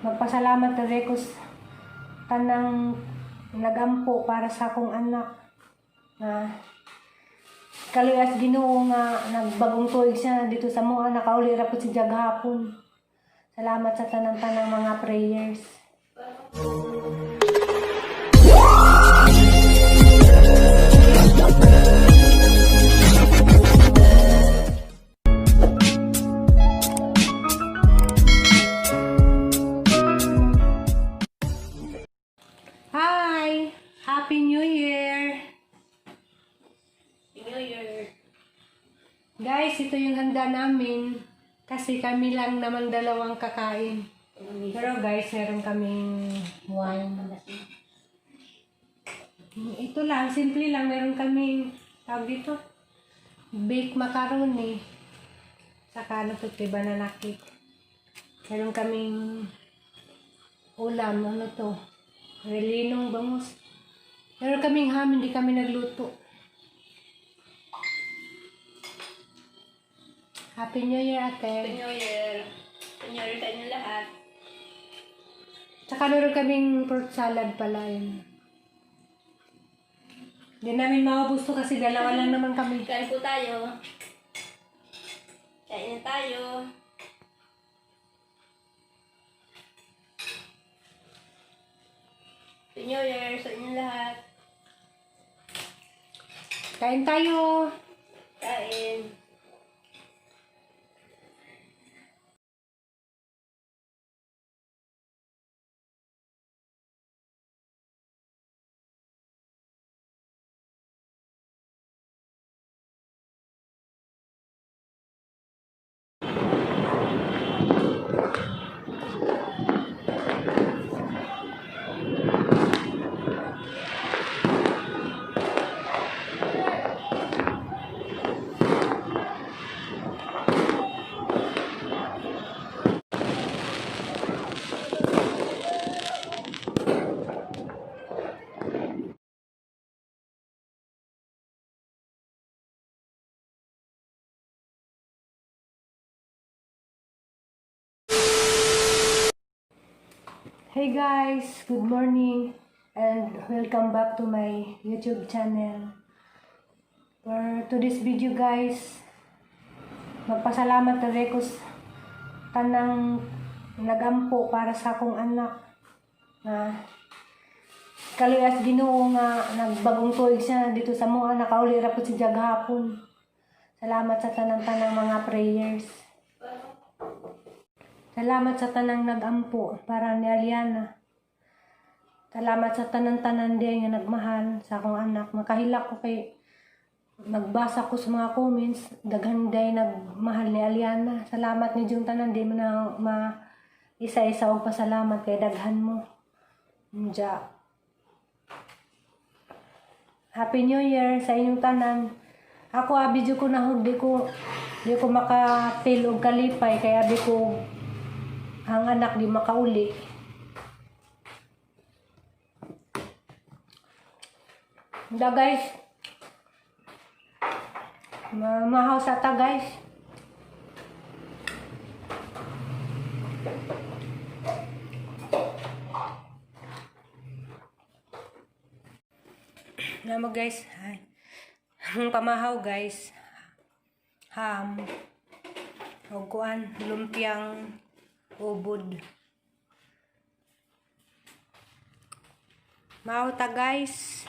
Magpasalamat na ko tanang nagampo para sa akong anak na kaluyas Ginoo nga nagbagong tuig siya dito sa mga nakauli ra pud si jaghapon. Salamat sa tanang mga prayers. Hi! Happy New Year! New Year. Guys, ito yung handa namin kasi kami lang naman dalawang kakain. Pero guys, meron kaming wine. Ito lang, simple lang. Meron kaming, tawag dito, baked macaroni. Saka ano to, banana cake. Meron kaming ulam, ano to, relinong bangus. Meron kaming ham, hindi kami nagluto. Happy New Year, ate. Happy New Year. Happy New Year sa inyo lahat. Tsaka meron kaming fruit salad pala yun. Hindi namin maubos to kasi dalawa lang naman kami. Kain po tayo. Kain na tayo. Happy New Year sa inyo lahat. Kain tayo! Kain. Hey guys! Good morning! And welcome back to my YouTube channel. For today's video guys, magpasalamat na ko tanang nagampo para sa akong anak na kaluyas Ginoo nga nagbagong tuig siya dito sa mga nakauli ra pud si jaghapon. Salamat sa tanang mga prayers. Salamat sa tanang nagampo para ni Aliana. Salamat sa tanan-tanan din nga nagmahal sa akong anak. Makahilak ko kay magbasa ko sa mga comments, daghan day nagmahal ni Aliana. Salamat ni Jung tanan, di mo na isa-isa og pasalamat kay daghan mo. Diya. Happy New Year sa inyong tanan. Ako abi jud ko nahud di ko maka-feel og kalipay kay abi ko ang anak di makauli. Da guys. Mahaw sa ta guys. Nama guys, ang pamahaw guys. Ham. O kuan, lumpiang ubod. Mahaw ta guys.